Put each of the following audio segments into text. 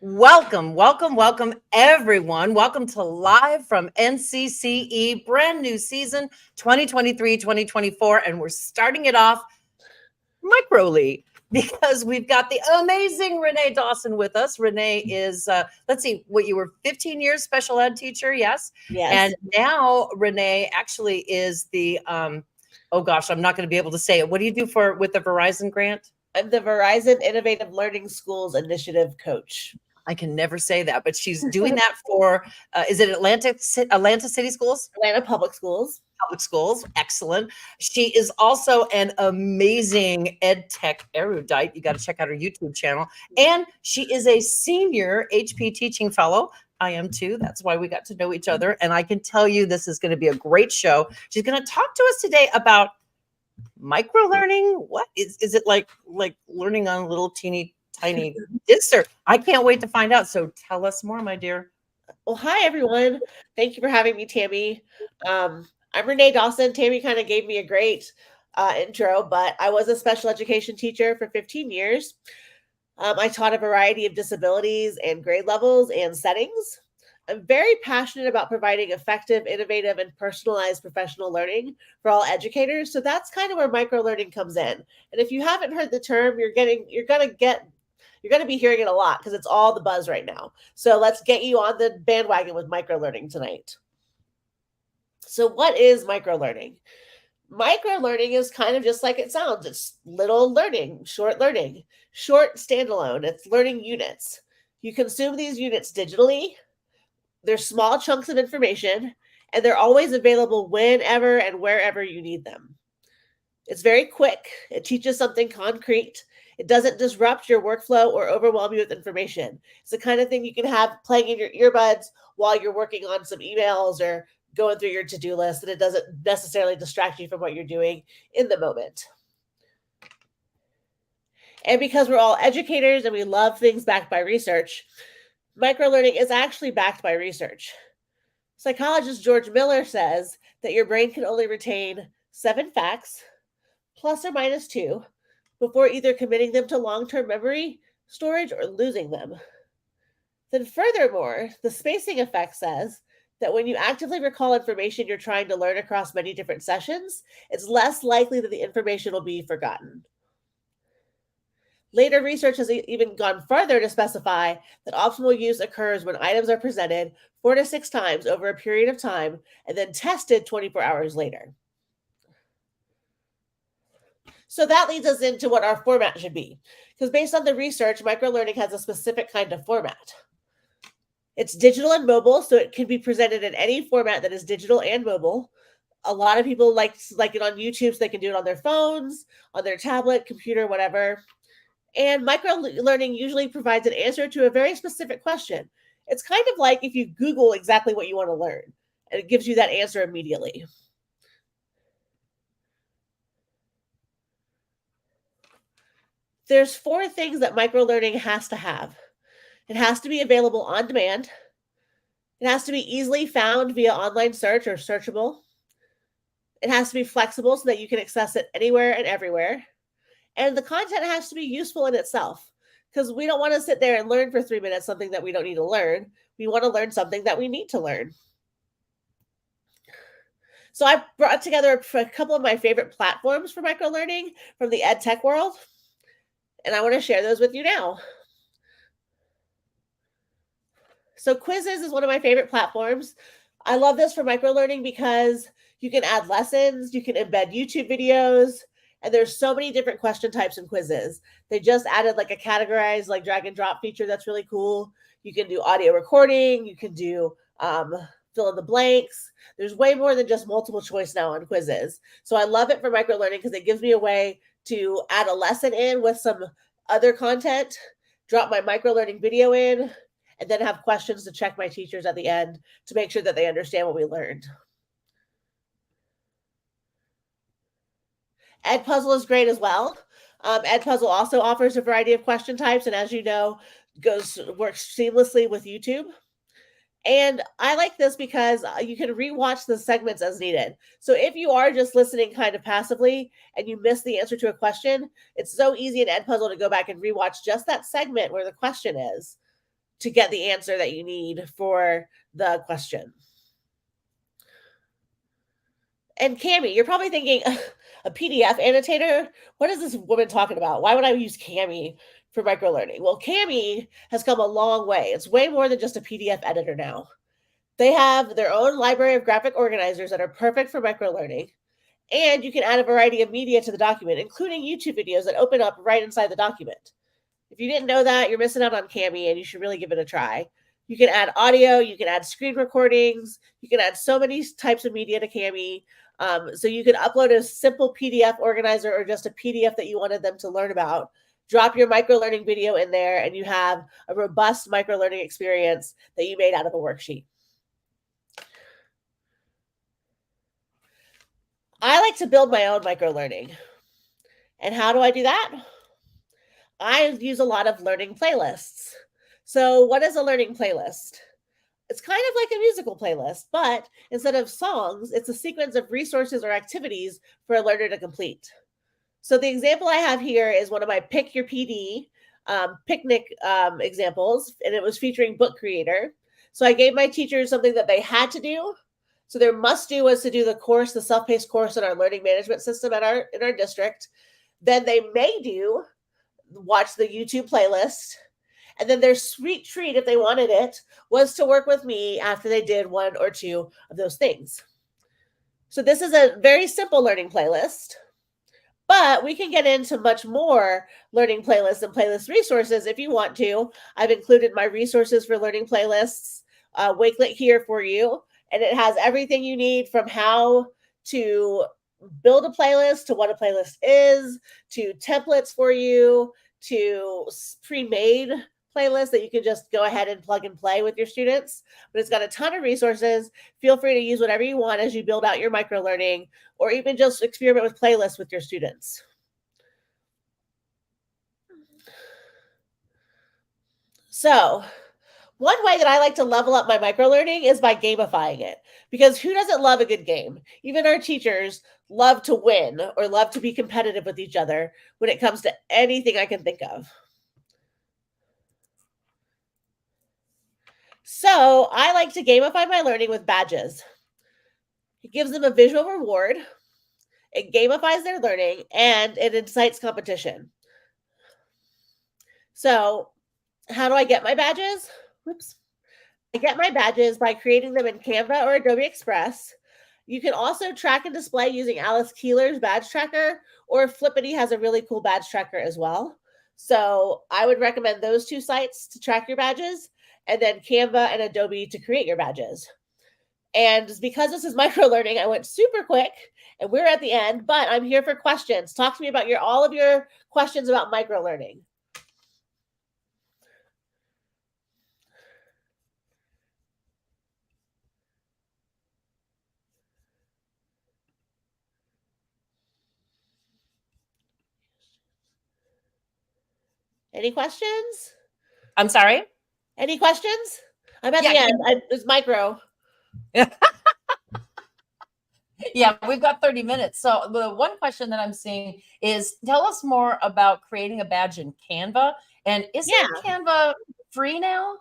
Welcome, everyone. Welcome to Live from NCCE, brand new season 2023-2024. And we're starting it off microly because we've got the amazing Renee Dawson with us. Renee is, let's see, what you were 15 years special ed teacher, yes? Yes. And now Renee actually is the, oh gosh, I'm not going to be able to say it. What do you do with the Verizon grant? I'm the Verizon Innovative Learning Schools Initiative coach. I can never say that, but she's doing that for, is it Atlanta City Schools? Atlanta Public Schools. Public schools. Excellent. She is also an amazing ed tech erudite. You got to check out her YouTube channel. And she is a senior HP teaching fellow. I am too. That's why we got to know each other. And I can tell you this is going to be a great show. She's going to talk to us today about micro learning. What is it like learning on little teeny tiny discs? I can't wait to find out. So tell us more, my dear. Well, hi, everyone. Thank you for having me, Tammy. I'm Renee Dawson. Tammy kind of gave me a great intro, but I was a special education teacher for 15 years. I taught a variety of disabilities and grade levels and settings. I'm very passionate about providing effective, innovative, and personalized professional learning for all educators. So that's kind of where microlearning comes in. And if you haven't heard the term, you're going to be hearing it a lot because it's all the buzz right now. So let's get you on the bandwagon with microlearning tonight. So what is microlearning? Microlearning is kind of just like it sounds. It's little learning, short standalone. It's learning units. You consume these units digitally. They're small chunks of information, and they're always available whenever and wherever you need them. It's very quick. It teaches something concrete. It doesn't disrupt your workflow or overwhelm you with information. It's the kind of thing you can have playing in your earbuds while you're working on some emails or going through your to-do list, and it doesn't necessarily distract you from what you're doing in the moment. And because we're all educators and we love things backed by research, microlearning is actually backed by research. Psychologist George Miller says that your brain can only retain 7 facts, plus or minus 2, before either committing them to long-term memory, storage, or losing them. Then furthermore, the spacing effect says that when you actively recall information you're trying to learn across many different sessions, it's less likely that the information will be forgotten. Later research has even gone further to specify that optimal use occurs when items are presented 4 to 6 times over a period of time and then tested 24 hours later. So that leads us into what our format should be. Because based on the research, microlearning has a specific kind of format. It's digital and mobile, so it can be presented in any format that is digital and mobile. A lot of people like it on YouTube, so they can do it on their phones, on their tablet, computer, whatever. And microlearning usually provides an answer to a very specific question. It's kind of like if you Google exactly what you want to learn, and it gives you that answer immediately. There's 4 things that microlearning has to have. It has to be available on demand. It has to be easily found via online search or searchable. It has to be flexible so that you can access it anywhere and everywhere. And the content has to be useful in itself, because we don't want to sit there and learn for 3 minutes something that we don't need to learn. We want to learn something that we need to learn. So I brought together a couple of my favorite platforms for microlearning from the ed tech world, and I want to share those with you now. So Quizzes is one of my favorite platforms. I love this for microlearning because you can add lessons, you can embed YouTube videos, and there's so many different question types in Quizzes. They just added like a categorized like drag and drop feature that's really cool. You can do audio recording, you can do fill in the blanks. There's way more than just multiple choice now on Quizzes. So I love it for microlearning because it gives me a way to add a lesson in with some other content, drop my microlearning video in, and then have questions to check my teachers at the end to make sure that they understand what we learned. Edpuzzle is great as well. Edpuzzle also offers a variety of question types, and as you know, works seamlessly with YouTube. And I like this because you can rewatch the segments as needed. So if you are just listening kind of passively and you miss the answer to a question, it's so easy in Edpuzzle to go back and rewatch just that segment where the question is to get the answer that you need for the question. And Cami, you're probably thinking, a PDF annotator? What is this woman talking about? Why would I use Cami for microlearning? Well, Cami has come a long way. It's way more than just a PDF editor now. They have their own library of graphic organizers that are perfect for microlearning. And you can add a variety of media to the document, including YouTube videos that open up right inside the document. If you didn't know that, you're missing out on Cami, and you should really give it a try. You can add audio, you can add screen recordings, you can add so many types of media to Cami. So you can upload a simple PDF organizer or just a PDF that you wanted them to learn about. Drop your microlearning video in there, and you have a robust microlearning experience that you made out of a worksheet. I like to build my own microlearning. And how do I do that? I use a lot of learning playlists. So, what is a learning playlist? It's kind of like a musical playlist, but instead of songs, it's a sequence of resources or activities for a learner to complete. So, the example I have here is one of my Pick Your PD picnic examples, and it was featuring Book Creator. So, I gave my teachers something that they had to do. So, their must do was to do the course, the self-paced course in our learning management system in our district. Then they may watch the YouTube playlist. And then their sweet treat, if they wanted it, was to work with me after they did one or two of those things. So this is a very simple learning playlist, but we can get into much more learning playlists and playlist resources if you want to. I've included my resources for learning playlists Wakelet here for you, and it has everything you need from how to build a playlist to what a playlist is, to templates for you, to pre-made playlists that you can just go ahead and plug and play with your students. But it's got a ton of resources. Feel free to use whatever you want as you build out your microlearning, or even just experiment with playlists with your students. So, one way that I like to level up my microlearning is by gamifying it, because who doesn't love a good game? Even our teachers love to win or love to be competitive with each other when it comes to anything I can think of. So I like to gamify my learning with badges. It gives them a visual reward, it gamifies their learning, and it incites competition. So how do I get my badges? Whoops. I get my badges by creating them in Canva or Adobe Express. You can also track and display using Alice Keeler's badge tracker, or Flippity has a really cool badge tracker as well. So I would recommend those two sites to track your badges, and then Canva and Adobe to create your badges. And because this is microlearning, I went super quick and we're at the end, but I'm here for questions. Talk to me about all of your questions about microlearning. Any questions? I'm sorry? Any questions? I'm at the end. It's micro. Yeah, we've got 30 minutes. So the one question that I'm seeing is, tell us more about creating a badge in Canva. And isn't Canva free now?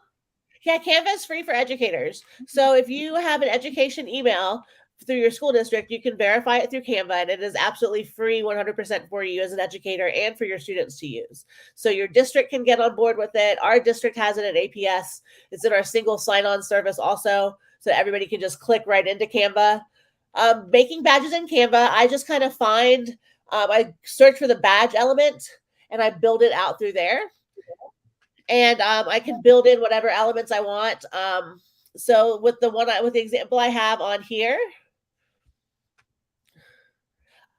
Yeah, Canva is free for educators. So if you have an education email through your school district, you can verify it through Canva, and it is absolutely free 100% for you as an educator and for your students to use. So your district can get on board with it. Our district has it at APS. It's in our single sign-on service also, so everybody can just click right into Canva. Making badges in Canva, I just kind of I search for the badge element and I build it out through there. And I can build in whatever elements I want. So with the example I have on here,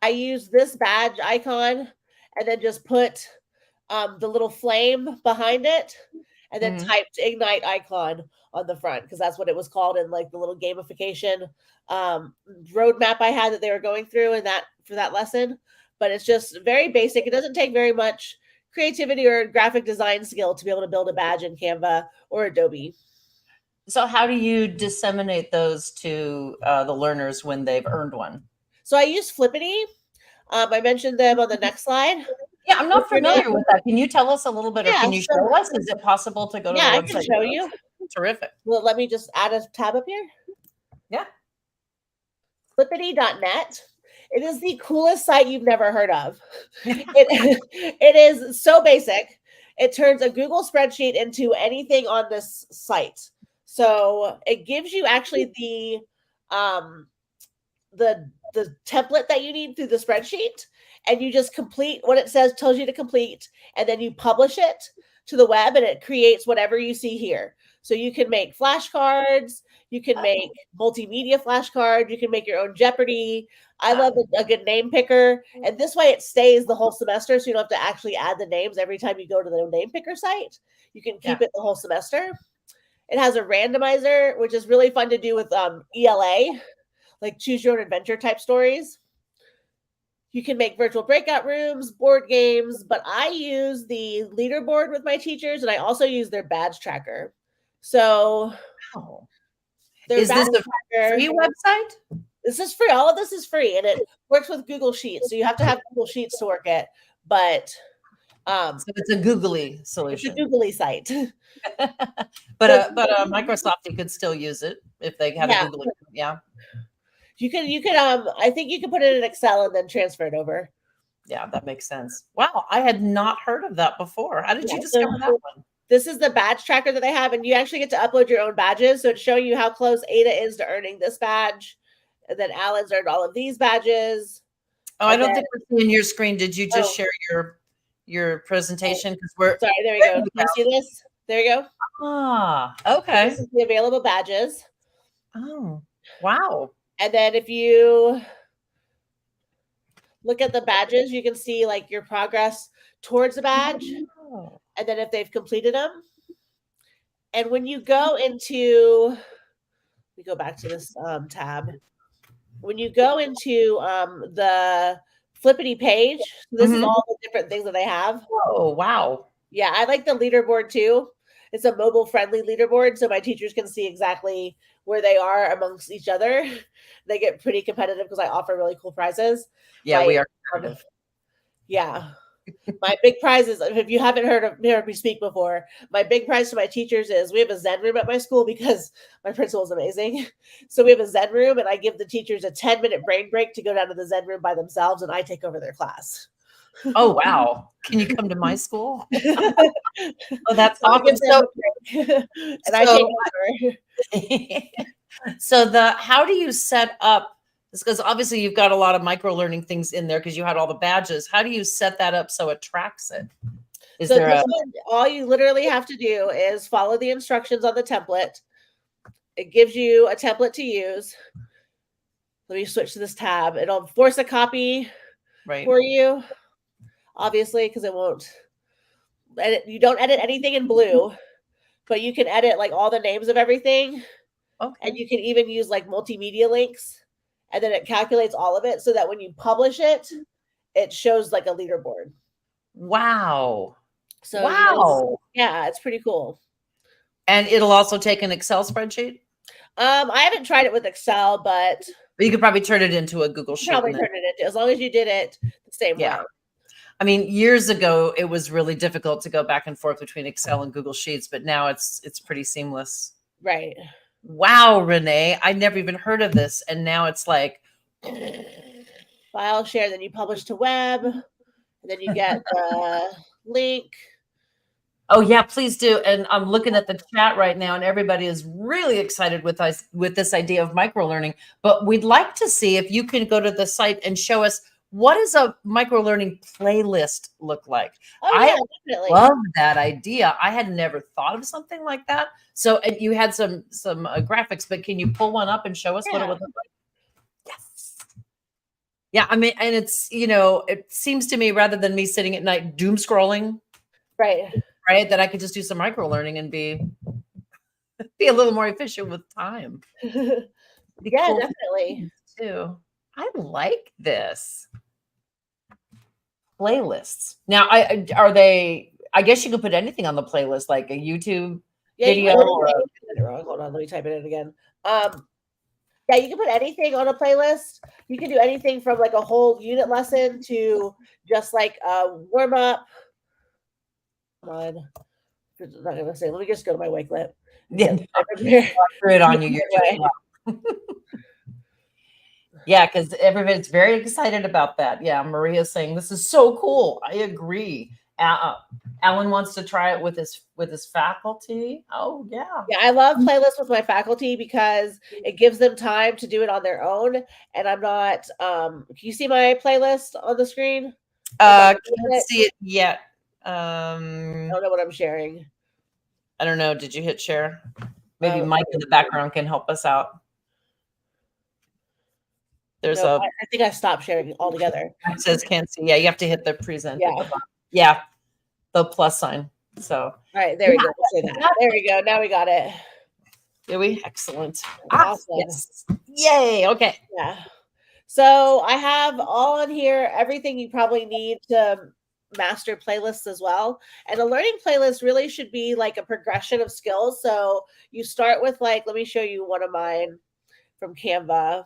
I use this badge icon and then just put the little flame behind it, and then typed Ignite icon on the front, because that's what it was called in like the little gamification roadmap I had that they were going through for that lesson. But it's just very basic. It doesn't take very much creativity or graphic design skill to be able to build a badge in Canva or Adobe. So how do you disseminate those to the learners when they've earned one? So I use Flippity. I mentioned them on the next slide. Yeah, I'm not familiar with that. Can you tell us a little bit, or Yeah, can you show us? Is it possible to go to the yeah, I can website? show you. Terrific. Well, let me just add a tab up here. Yeah. Flippity.net. It is the coolest site you've never heard of. It is so basic. It turns a Google spreadsheet into anything on this site. So it gives you actually um the template that you need through the spreadsheet, and you just complete what it says, tells you to complete, and then you publish it to the web, and it creates whatever you see here. So you can make flashcards, you can make multimedia flashcards, you can make your own Jeopardy. I love a good name picker, and this way it stays the whole semester, so you don't have to actually add the names every time you go to the name picker site. You can keep it the whole semester. It has a randomizer, which is really fun to do with ELA, like choose your own adventure type stories. You can make virtual breakout rooms, board games, but I use the leaderboard with my teachers, and I also use their badge tracker. So Wow. their Is this badge a tracker, free website? this is free. All of this is free, and it works with Google Sheets. So you have to have Google Sheets to work it, but So it's a googly it's a solution. googly site. but Microsoft, you could still use it if they had a Google. Yeah. You could I think you could put it in Excel and then transfer it over. Yeah, that makes sense. Wow, I had not heard of that before. How did you discover that one? This is the badge tracker that they have, and you actually get to upload your own badges. So it's showing you how close Ada is to earning this badge. And then Alan's earned all of these badges. Oh, I don't think we're seeing your screen. Did you just share your presentation? Because we're sorry, there we go. You see this? There you go. Ah, okay. So this is the available badges. Oh, wow. And then if you look at the badges, you can see like your progress towards the badge. Oh. And then if they've completed them. And when you go into, we go back to this tab. When you go into the Flippity page, this is all the different things that they have. Oh, wow. Yeah, I like the leaderboard too. It's a mobile friendly leaderboard, so my teachers can see exactly where they are amongst each other. They get pretty competitive because I offer really cool prizes. Yeah, we are competitive. Yeah. My big prize is, if you haven't heard me speak before, my big prize to my teachers is we have a Zen room at my school because my principal is amazing. So we have a Zen room, and I give the teachers a 10-minute brain break to go down to the Zen room by themselves, and I take over their class. Oh, wow. Can you come to my school? Oh, that's awesome. So, and I take over. So how do you set up, because obviously you've got a lot of micro learning things in there because you had all the badges. How do you set that up so it tracks it? Is there all you literally have to do is follow the instructions on the template. It gives you a template to use. Let me switch to this tab. It'll force a copy for you, obviously, because it won't edit. You don't edit anything in blue, but you can edit like all the names of everything. Okay. And you can even use like multimedia links, and then it calculates all of it so that when you publish it, it shows like a leaderboard. Wow. So wow. Yeah, it's pretty cool. And it'll also take an Excel spreadsheet? I haven't tried it with Excel, but you could probably turn it into a Google Sheet. Probably turn it into, as long as you did it the same way. I mean, years ago, it was really difficult to go back and forth between Excel and Google Sheets, but now it's pretty seamless. Right. Wow, Renee, I never even heard of this. And now it's like file share, then you publish to web, and then you get the link. Oh yeah, please do. And I'm looking at the chat right now, and everybody is really excited with us with this idea of micro learning. But we'd like to see if you can go to the site and show us, what does a micro learning playlist look like? Oh, yeah, definitely. Love that idea. I had never thought of something like that. So, and you had some graphics, but can you pull one up and show us what it would look like? Yes. Yeah, I mean, and it's, it seems to me, rather than me sitting at night doom scrolling, right, that I could just do some micro learning and be a little more efficient with time. Yeah, cool definitely. Too. I like this. Playlists. Now, I guess you could put anything on the playlist, like a YouTube video. Hold on, let me type it in again. Yeah, you can put anything on a playlist. You can do anything from like a whole unit lesson to just like a warm up. Come on. I'm not gonna say. Let me just go to my Wakelet and Yeah, get prepared. threw it on you. You're doing well. Yeah, because everybody's very excited about that. Yeah, Maria's saying this is so cool. I agree. Alan wants to try it with his faculty. Oh yeah. Yeah, I love playlists with my faculty because it gives them time to do it on their own. And I'm not can you see my playlist on the screen? Can't I see it yet. don't know what I'm sharing. I don't know. Did you hit share? Maybe Oh, Mike in the background can help us out. There's no, I think I stopped sharing altogether. it says can't see. Yeah, you have to hit the present. Yeah. Yeah, the plus sign. So All right, there we go. We'll say that. There we go. Now we got it. do we? Excellent. Awesome. Yes. Yay. Okay. Yeah. So I have all on here everything you probably need to master playlists as well. And a learning playlist really should be like a progression of skills. So you start with like, let me show you one of mine from Canva.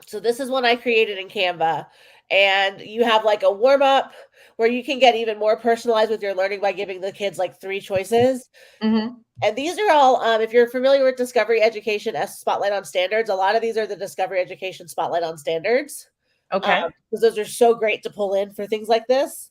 So this is one I created in Canva. And you have like a warm up where you can get even more personalized with your learning by giving the kids like 3 choices. Mm-hmm. And these are all, if you're familiar with Discovery Education Spotlight on Standards, a lot of these are the Discovery Education Spotlight on Standards. Okay. Because those are so great to pull in for things like this.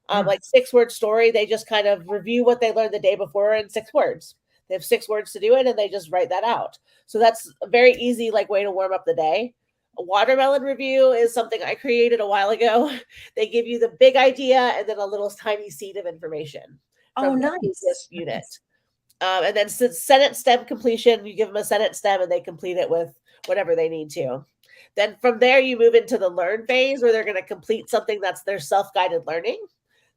Like 6-word story, they just kind of review what they learned the day before in 6 words. They have 6 words to do it, and they just write that out. So that's a very easy like way to warm up the day. A watermelon review is something I created a while ago. They give you the big idea and then a little tiny seed of information. Oh, nice. This unit. And then sentence stem completion, you give them a sentence stem and they complete it with whatever they need to. Then from there, you move into the learn phase where they're going to complete something that's their self-guided learning.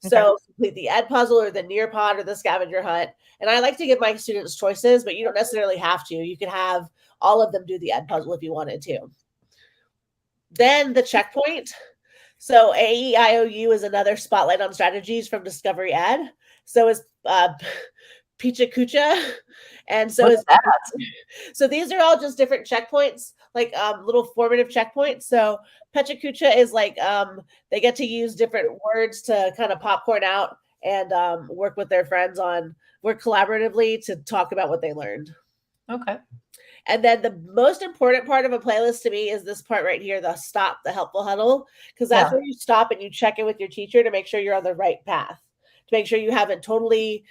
So complete the ed puzzle or the Nearpod or the scavenger hunt. And I like to give my students choices, but you don't necessarily have to. You can have all of them do the ed puzzle if you wanted to. Then the checkpoint. So AEIOU is another spotlight on strategies from Discovery Ed. So is Picha Kucha. And so What's that? So these are all just different checkpoints, like little formative checkpoints. So Pecha Kucha is like they get to use different words to kind of popcorn out and work with their friends work collaboratively to talk about what they learned. Okay. And then the most important part of a playlist to me is this part right here, the stop, the helpful huddle, because that's where you stop and you check in with your teacher to make sure you're on the right path, to make sure you haven't totally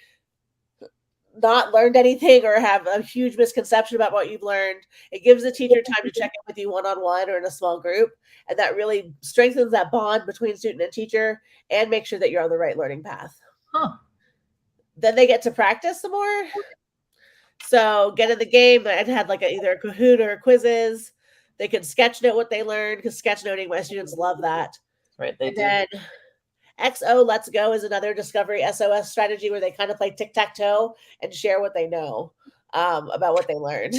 not learned anything or have a huge misconception about what you've learned. It gives the teacher time to check in with you one-on-one or in a small group. And that really strengthens that bond between student and teacher and make sure that you're on the right learning path. Then they get to practice some more. So get in the game. I had like either a Kahoot or quizzes. They can sketch note what they learned because sketchnoting, my students love that. Right, they do. Then XO Let's Go is another Discovery SOS strategy where they kind of play tic-tac-toe and share what they know about what they learned.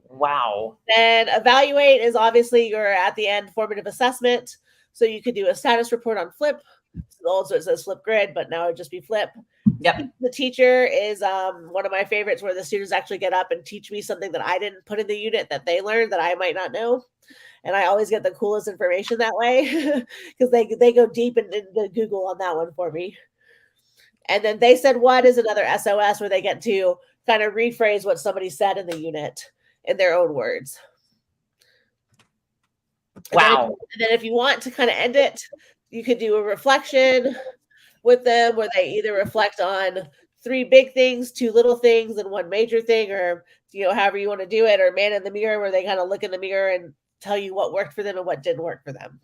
Wow. Then Evaluate is obviously your at the end formative assessment. So you could do a status report on Flip. Also it says Flipgrid, but now it would just be Flip. Yep. The teacher is one of my favorites where the students actually get up and teach me something that I didn't put in the unit that they learned that I might not know. And I always get the coolest information that way because they go deep into Google on that one for me. And then They Said What is another SOS where they get to kind of rephrase what somebody said in the unit in their own words. Wow. And then if you want to kind of end it, you could do a reflection with them where they either reflect on 3 big things, 2 little things, and 1 major thing, or however you want to do it, or man in the mirror where they kind of look in the mirror and tell you what worked for them and what didn't work for them.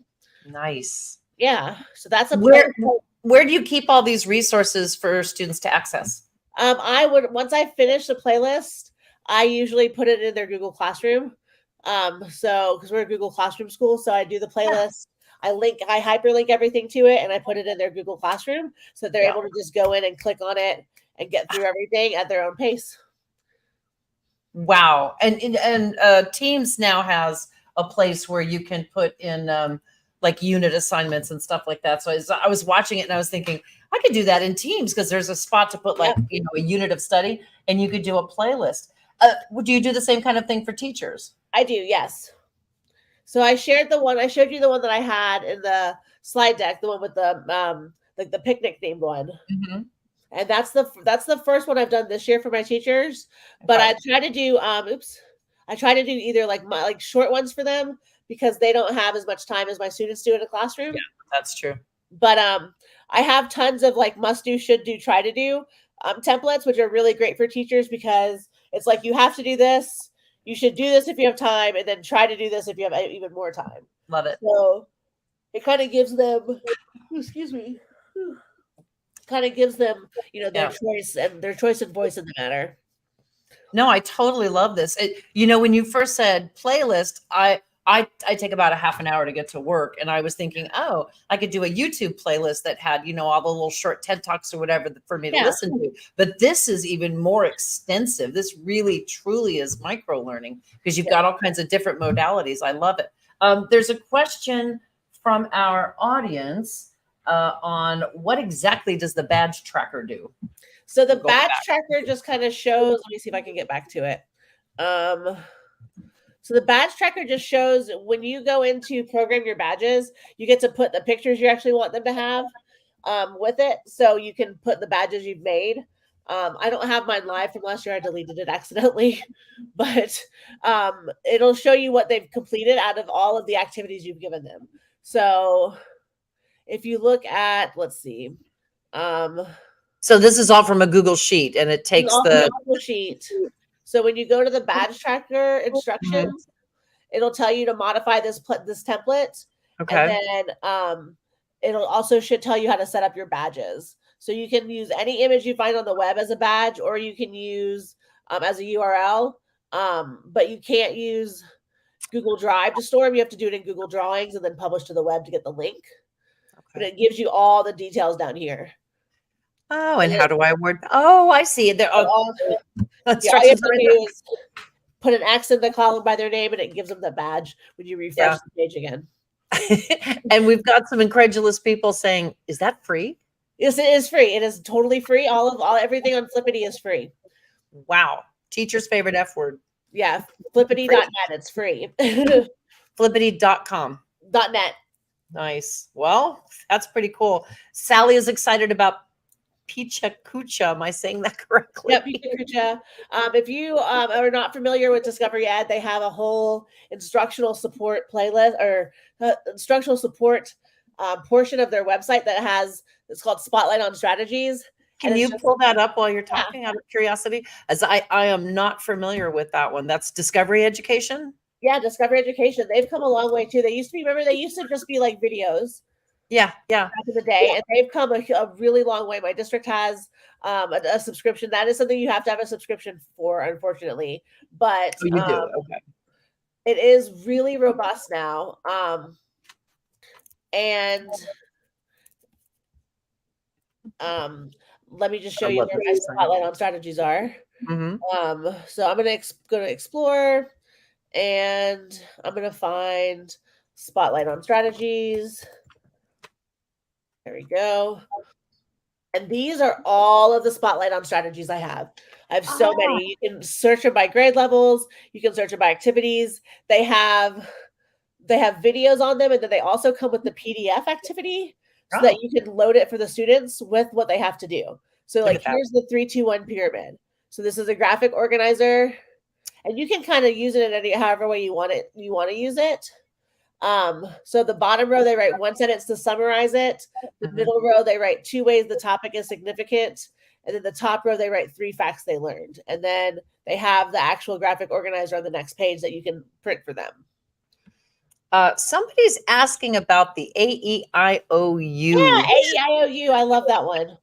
Nice. Yeah. So that's where do you keep all these resources for students to access? I would, once I finish the playlist, I usually put it in their Google Classroom. So because we're a Google Classroom school, so I do the playlist. I hyperlink everything to it and I put it in their Google Classroom so that they're able to just go in and click on it and get through everything at their own pace. Wow. And Teams now has a place where you can put in like unit assignments and stuff like that. So I was watching it and I was thinking I could do that in Teams because there's a spot to put like, a unit of study and you could do a playlist. Do you do the same kind of thing for teachers? I do, yes. So I showed you the one that I had in the slide deck, the one with the like the picnic themed one. Mm-hmm. And that's the first one I've done this year for my teachers. But I try to do I try to do either like short ones for them because they don't have as much time as my students do in a classroom. Yeah, that's true. But I have tons of like must do, should do, try to do templates, which are really great for teachers because it's like you have to do this, you should do this if you have time, and then try to do this if you have even more time. Love it. So it kind of gives them, excuse me, kind of gives them, their choice and voice in the matter. No, I totally love this. When you first said playlist, I take about a half an hour to get to work. And I was thinking, oh, I could do a YouTube playlist that had, all the little short TED Talks or whatever for me to listen to. But this is even more extensive. This really, truly is micro learning because you've got all kinds of different modalities. I love it. There's a question from our audience on what exactly does the badge tracker do? So the badge tracker just kind of shows, let me see if I can get back to it. So the badge tracker just shows when you go into program your badges, you get to put the pictures you actually want them to have with it. So you can put the badges you've made. I don't have mine live from last year. I deleted it accidentally, but it'll show you what they've completed out of all of the activities you've given them. So if you look at, let's see. So this is all from a Google Sheet, and it takes the Google Sheet. So when you go to the badge tracker instructions, it'll tell you to modify this template. Okay. And then it'll also should tell you how to set up your badges. So you can use any image you find on the web as a badge, or you can use as a URL. But you can't use Google Drive to store them. You have to do it in Google Drawings and then publish to the web to get the link. Okay. But it gives you all the details down here. Oh, and how do I word? Oh, I see. They're all instructions. All you have to do is put an X in the column by their name, and it gives them the badge when you refresh the page again. And we've got some incredulous people saying, "Is that free?" Yes, it is free. It is totally free. Everything on Flippity is free. Wow, teacher's favorite F word. Yeah, flippity.net. It's free. Flippity.com. .net. Nice. Well, that's pretty cool. Sally is excited about Picha Kucha. Am I saying that correctly? Yeah, Picha Kucha. If you are not familiar with Discovery Ed, they have a whole instructional support playlist or instructional support portion of their website that it's called Spotlight on Strategies. Can you pull that up while you're talking out of curiosity? As I am not familiar with that one. That's Discovery Education? Yeah, Discovery Education. They've come a long way too. They used to just be like videos. Yeah. Back in the day, and they've come a really long way. My district has a subscription. That is something you have to have a subscription for, unfortunately. But you do. Okay. It is really robust now. And let me just show you where my Spotlight on Strategies are. Mm-hmm. So I'm going to explore, and I'm going to find Spotlight on Strategies. There we go. And these are all of the Spotlight on Strategies I have. I have so many. You can search them by grade levels. You can search them by activities. They have videos on them, and then they also come with the PDF activity so that you can load it for the students with what they have to do. So like here's the 3-2-1 pyramid. So this is a graphic organizer, and you can kind of use it in however way you want to use it. So the bottom row, they write one sentence to summarize it. The middle row, they write 2 ways the topic is significant. And then the top row, they write 3 facts they learned. And then they have the actual graphic organizer on the next page that you can print for them. Somebody's asking about the AEIOU. Yeah, AEIOU. I love that one.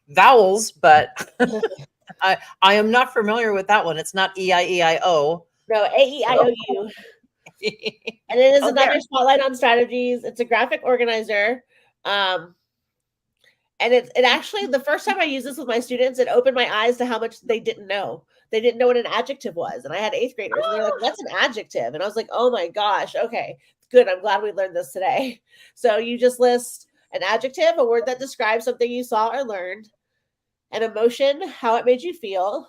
Vowels, but I am not familiar with that one. It's not EIEIO. No, AEIOU. And it is another Spotlight on Strategies. It's a graphic organizer. And it actually, the first time I used this with my students, it opened my eyes to how much they didn't know. They didn't know what an adjective was. And I had 8th graders. And they're like, what's an adjective? And I was like, oh my gosh, okay. Good. I'm glad we learned this today. So you just list an adjective, a word that describes something you saw or learned, an emotion, how it made you feel,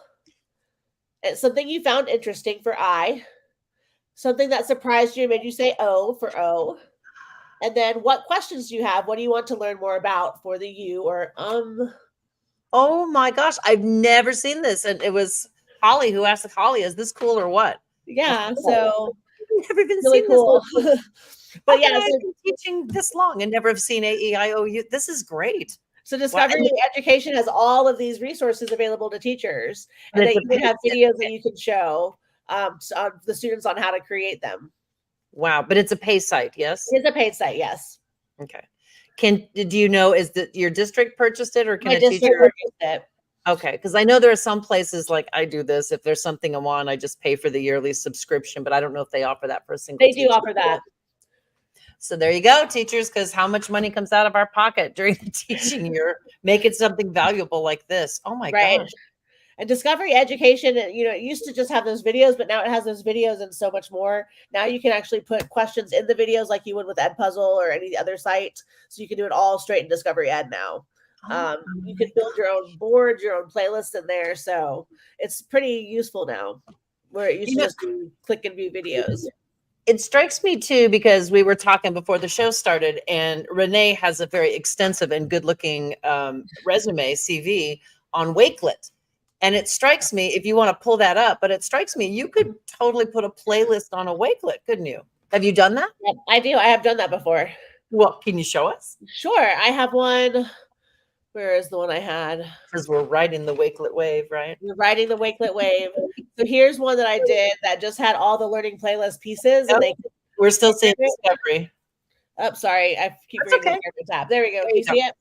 and something you found interesting for I, something that surprised you and made you say oh for O, and then what questions do you have? What do you want to learn more about for the you or Oh my gosh, I've never seen this. And it was Holly who asked Holly, is this cool or what? Yeah, Cool. so I've never even really seen cool. this. But How yeah, can I so, have been teaching this long and never have seen AEIOU? This is great. so Wow. Discovery Education has all of these resources available to teachers, and And they it's a even have paid- videos that you can show the students on how to create them. Wow, but it's a pay site, yes? It's a paid site, yes. Okay. Do you know, is that your district purchased it, or can My a district teacher? purchased it. Okay, because I know there are some places like I do this. If there's something I want, I just pay for the yearly subscription, but I don't know if they offer that for a single They do teacher. offer that. So there you go, teachers, because how much money comes out of our pocket during the teaching year? Make it something valuable like this. Oh my Right. gosh. And Discovery Education, it used to just have those videos, but now it has those videos and so much more. Now you can actually put questions in the videos like you would with Edpuzzle or any other site. So you can do it all straight in Discovery Ed now. You can build your own boards, your own playlists in there. So it's pretty useful now, where it used to just be click and view videos. It strikes me too, because we were talking before the show started, and Renee has a very extensive and good looking resume, CV on Wakelet. And it strikes me, if you want to pull that up, but it strikes me you could totally put a playlist on a Wakelet, couldn't you? Have you done that? Yep, I do. I have done that before. Well, can you show us? Sure. I have one. Where is the one I had? Because we're riding the Wakelet wave, right? We're riding the Wakelet wave. So here's one that I did that just had all the learning playlist pieces. Nope. And We're still seeing Discovery. Oh, sorry. I keep That's reading okay. the tab. There we go. Can you see it?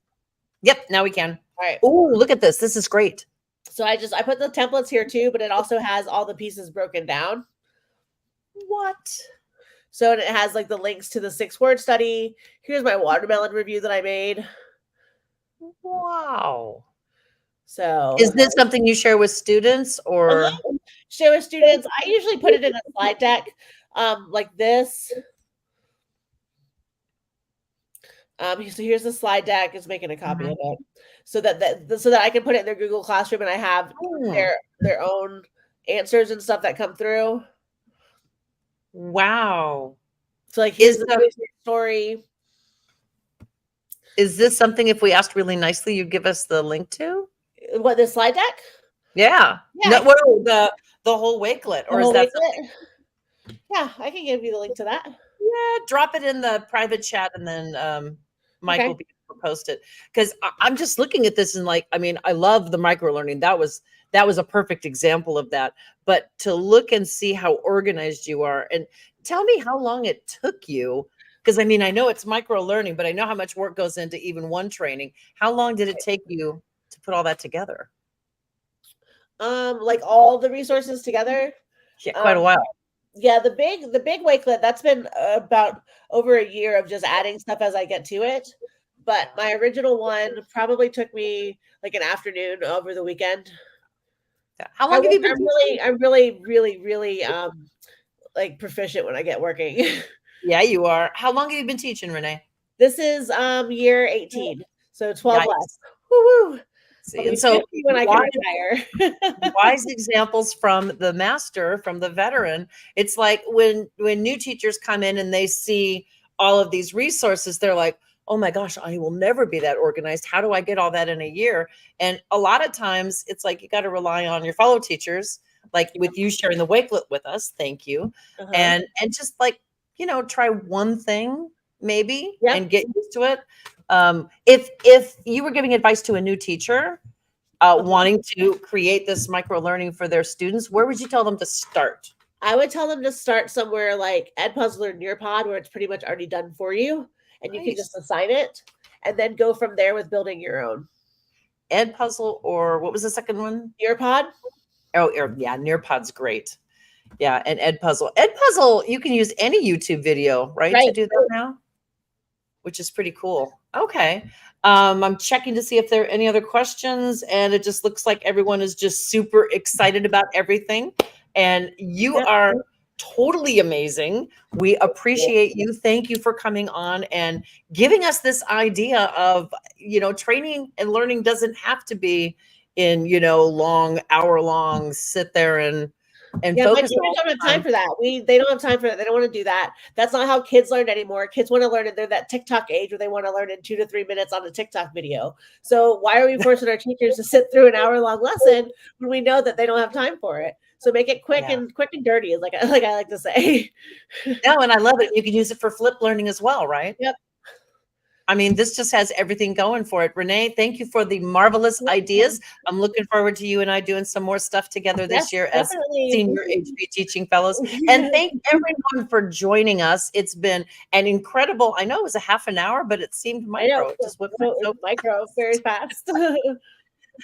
Yep, now we can. All right. Oh, look at this. This is great. So I put the templates here too, but it also has all the pieces broken down. What? So it has like the links to the 6-word study. Here's my watermelon review that I made. Wow. So is this something you share with students or? Share with students? I usually put it in a slide deck like this. So here's the slide deck. Is making a copy of it so that I can put it in their Google Classroom and I have their own answers and stuff that come through. Wow. So like here's the story. Is this something, if we asked really nicely, you'd give us the link to? What, the slide deck? Yeah. No, the whole Wakelet, or is that something? Yeah, I can give you the link to that. Yeah, drop it in the private chat, and then Mike will be able to post it. Because I'm just looking at this and I love the micro learning. That was a perfect example of that. But to look and see how organized you are, and tell me how long it took you. Because I know it's micro learning, but I know how much work goes into even one training. How long did it take you to put all that together? Like all the resources together? Yeah, quite a while. Yeah, the big Wakelet, that's been about over a year of just adding stuff as I get to it. But my original one probably took me like an afternoon over the weekend. How long have you been? I'm really like proficient when I get working. Yeah, you are. How long have you been teaching, Renee? This is year 18, so 12 less. Woo-woo. See, and so when I can retire. Wise examples from the master, from the veteran. It's like when new teachers come in and they see all of these resources, they're like, oh my gosh, I will never be that organized. How do I get all that in a year? And a lot of times it's like you got to rely on your fellow teachers, like with you sharing the Wakelet with us. Thank you. And just try one thing maybe and get used to it. If you were giving advice to a new teacher wanting to create this micro learning for their students, where would you tell them to start? I would tell them to start somewhere like Edpuzzle or Nearpod, where it's pretty much already done for you, and you can just assign it, and then go from there with building your own. Edpuzzle, or what was the second one? Nearpod. Oh, yeah, Nearpod's great. Yeah, and Edpuzzle. Edpuzzle, you can use any YouTube video, right, to do that now, which is pretty cool. Okay. I'm checking to see if there are any other questions, and it just looks like everyone is just super excited about everything. And you are totally amazing. We appreciate you. Thank you for coming on and giving us this idea of, training and learning doesn't have to be in, long, hour-long, sit there and Yeah, my focus teachers all don't have the time time. for that. They don't have time for that. They don't want to do that. That's not how kids learn anymore. Kids want to learn, and they're that TikTok age where they want to learn in 2 to 3 minutes on a TikTok video. So why are we forcing our teachers to sit through an hour-long lesson when we know that they don't have time for it? So make it quick Yeah. and dirty, is like I like to say. No, and I love it. You can use it for flip learning as well, right? Yep. I mean, this just has everything going for it. Renee, thank you for the marvelous ideas. I'm looking forward to you and I doing some more stuff together Yes, this year as definitely. senior HP teaching fellows. And thank everyone for joining us. It's been an incredible, I know it was a half an hour, but it seemed I know. micro. It just went by so Micro very fast.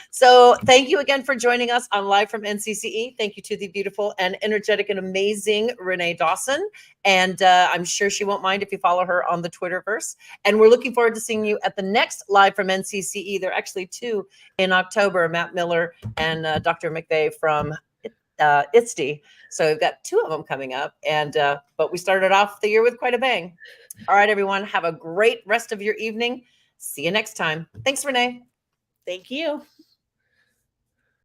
So thank you again for joining us on Live from NCCE. Thank you to the beautiful and energetic and amazing Renee Dawson. And I'm sure she won't mind if you follow her on the Twitterverse. And we're looking forward to seeing you at the next Live from NCCE. There are actually 2 in October, Matt Miller and Dr. McVeigh from ITSD. So we've got 2 of them coming up. And but we started off the year with quite a bang. All right, everyone, have a great rest of your evening. See you next time. Thanks, Renee. Thank you.